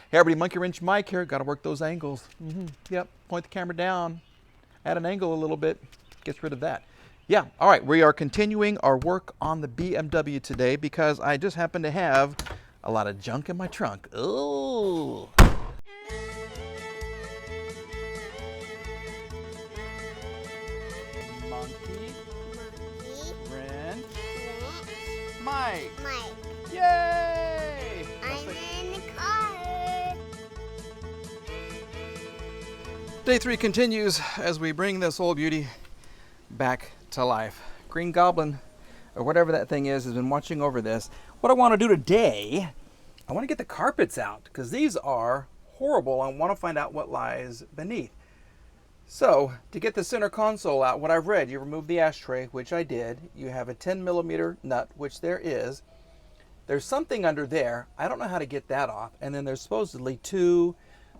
Hey everybody, Monkey Wrench Mike here. Got to work those angles. Yep, point the camera down, add an angle a little bit, gets rid of that. Yeah, all right, we are continuing our work on the BMW today because I just happen to have a lot of junk in my trunk. Oh. Monkey Wrench Mike. Yay! I'm in the car. Day 3 continues as we bring this old beauty back to life. Green Goblin, or whatever that thing is, has been watching over this. What I want to do today, I want to get the carpets out because these are horrible. I want to find out what lies beneath. So, to get the center console out, what I've read, you remove the ashtray, which I did. You have a 10mm nut, which there is. There's something under there. I don't know how to get that off. And then there's supposedly 2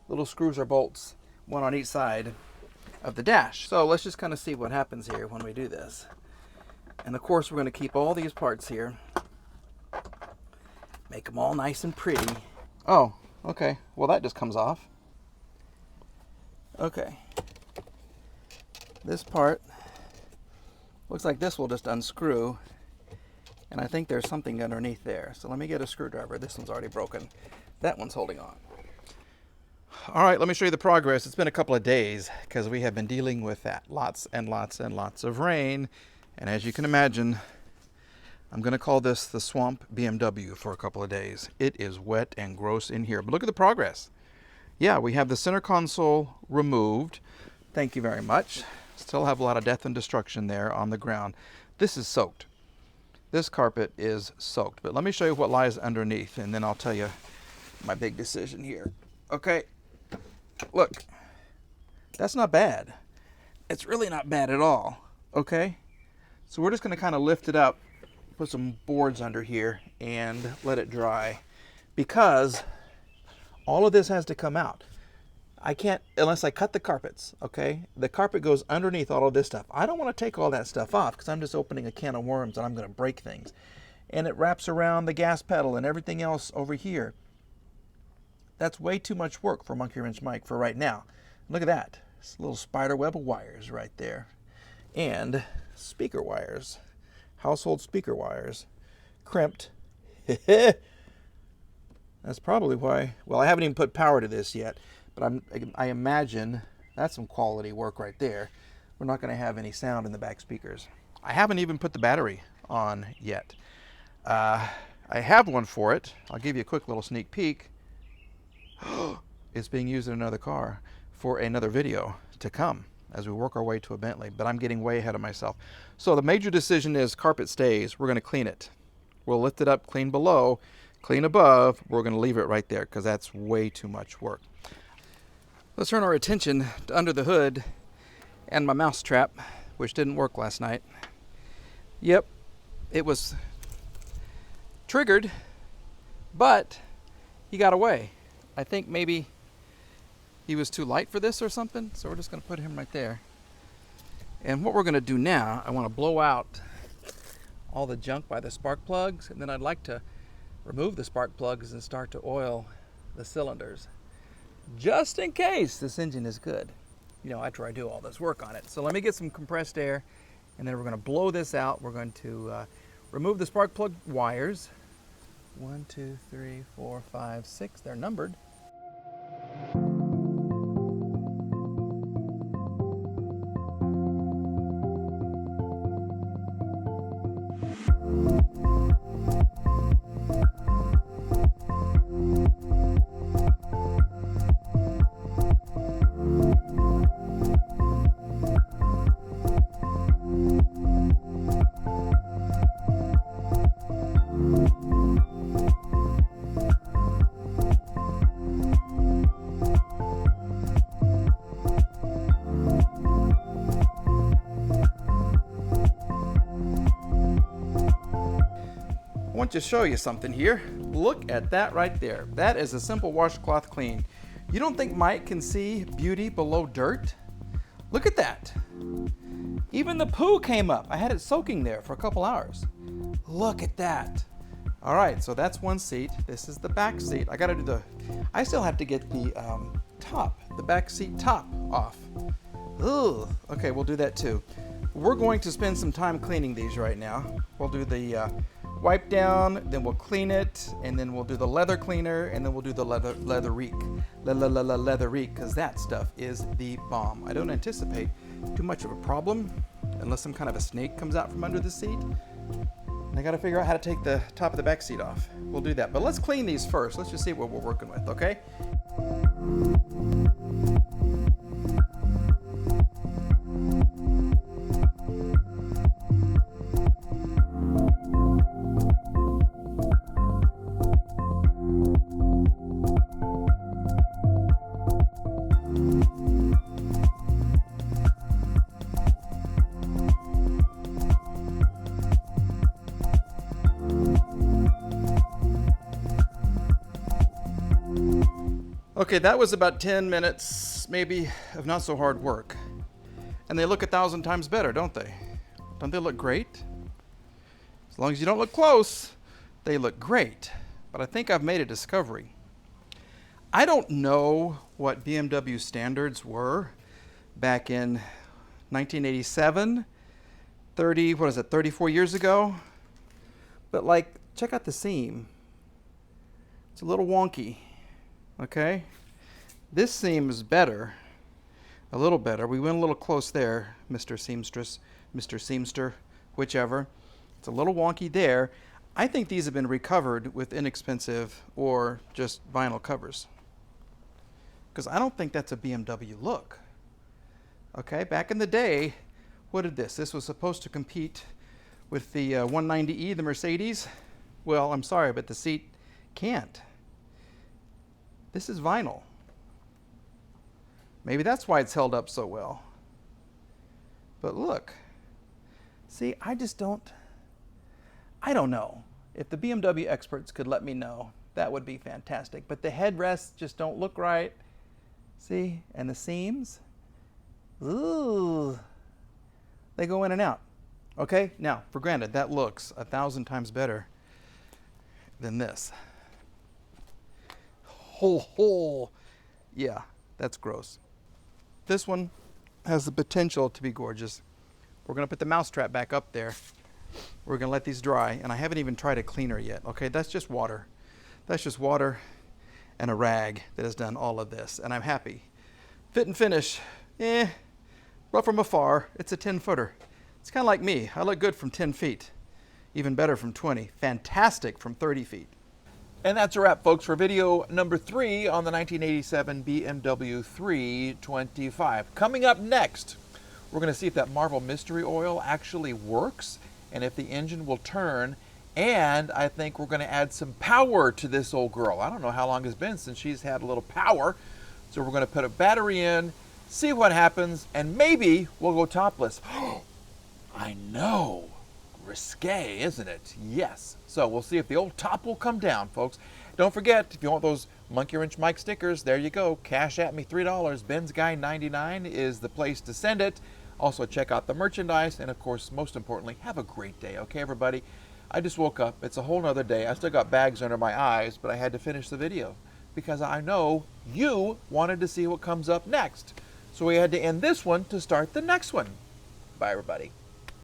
little screws or bolts, one on each side of the dash. So let's just kind of see what happens here when we do this. And of course, we're going to keep all these parts here. Make them all nice and pretty. Oh, okay. Well, that just comes off. Okay. This part looks like this will just unscrew. And I think there's something underneath there. So let me get a screwdriver. This one's already broken. That one's holding on. All right, let me show you the progress. It's been a couple of days because we have been dealing with that. Lots and lots and lots of rain. And as you can imagine, I'm going to call this the swamp BMW for a couple of days. It is wet and gross in here. But look at the progress. Yeah, we have the center console removed. Thank you very much. Still have a lot of death and destruction there on the ground. This is soaked. This carpet is soaked. But let me show you what lies underneath, and then I'll tell you my big decision here. Okay, look. That's not bad. It's really not bad at all. Okay? So we're just going to kind of lift it up, put some boards under here, and let it dry. Because all of this has to come out. I can't, unless I cut the carpets, okay? The carpet goes underneath all of this stuff. I don't want to take all that stuff off because I'm just opening a can of worms and I'm going to break things. And it wraps around the gas pedal and everything else over here. That's way too much work for Monkey Wrench Mike for right now. Look at that. It's a little spider web of wires right there. And speaker wires. Household speaker wires. Crimped. That's probably why. Well, I haven't even put power to this yet. But I imagine that's some quality work right there. We're not going to have any sound in the back speakers. I haven't even put the battery on yet. I have one for it. I'll give you a quick little sneak peek. It's being used in another car for another video to come as we work our way to a Bentley. But I'm getting way ahead of myself. So the major decision is carpet stays. We're going to clean it. We'll lift it up, clean below, clean above. We're going to leave it right there because that's way too much work. Let's turn our attention to under the hood and my mouse trap, which didn't work last night. Yep, it was triggered, but he got away. I think maybe he was too light for this or something, so we're just going to put him right there. And what we're going to do now, I want to blow out all the junk by the spark plugs, and then I'd like to remove the spark plugs and start to oil the cylinders. Just in case this engine is good, you know, after I do all this work on it. So let me get some compressed air, and then we're going to blow this out. We're going to remove the spark plug wires. 1, 2, 3, 4, 5, 6. They're numbered. I want to show you something here. Look at that right there. That is a simple washcloth clean. You don't think Mike can see beauty below dirt? Look at that. Even the poo came up. I had it soaking there for a couple hours. Look at that. All right, so that's one seat. This is the back seat. I still have to get the the back seat top off. Ugh. Okay, we'll do that too. We're going to spend some time cleaning these right now. We'll do the wipe down, then we'll clean it, and then we'll do the leather cleaner, and then we'll do the leather reek, because that stuff is the bomb. I don't anticipate too much of a problem unless some kind of a snake comes out from under the seat. And I got to figure out how to take the top of the back seat off. We'll do that, but let's clean these first. Let's just see what we're working with, okay? Okay, that was about 10 minutes, maybe, of not so hard work. And they look 1,000 times better, don't they? Don't they look great? As long as you don't look close, they look great. But I think I've made a discovery. I don't know what BMW standards were back in 1987, 34 years ago? But like, check out the seam. It's a little wonky. Okay, this seam is better, a little better. We went a little close there, Mr. Seamstress, Mr. Seamster, whichever. It's a little wonky there. I think these have been recovered with inexpensive or just vinyl covers, because I don't think that's a BMW look. Okay, back in the day, what did this? This was supposed to compete with the 190e, the Mercedes. Well, I'm sorry, but the seat can't. This is vinyl. Maybe that's why it's held up so well. But look, see, I don't know. If the BMW experts could let me know, that would be fantastic. But the headrests just don't look right. See, and the seams, ooh, they go in and out. Okay, now, for granted, that looks 1,000 times better than this. Yeah, that's gross. This one has the potential to be gorgeous. We're gonna put the mousetrap back up there. We're gonna let these dry, and I haven't even tried a cleaner yet. Okay, that's just water. That's just water and a rag that has done all of this, and I'm happy. Fit and finish, but from afar, it's a 10-footer. It's kind of like me. I look good from 10 feet. Even better from 20. Fantastic from 30 feet. And that's a wrap, folks, for video number 3 on the 1987 BMW 325. Coming up next, we're going to see if that Marvel Mystery Oil actually works and if the engine will turn. And I think we're going to add some power to this old girl. I don't know how long it's been since she's had a little power. So we're going to put a battery in, see what happens, and maybe we'll go topless. I know. Risque, isn't it? Yes. So we'll see if the old top will come down, folks. Don't forget, if you want those Monkey Wrench Mike stickers, there you go. Cash at me $3. Ben's Guy 99 is the place to send it. Also, check out the merchandise. And, of course, most importantly, have a great day. Okay, everybody? I just woke up. It's a whole nother day. I still got bags under my eyes, but I had to finish the video because I know you wanted to see what comes up next. So we had to end this one to start the next one. Bye, everybody.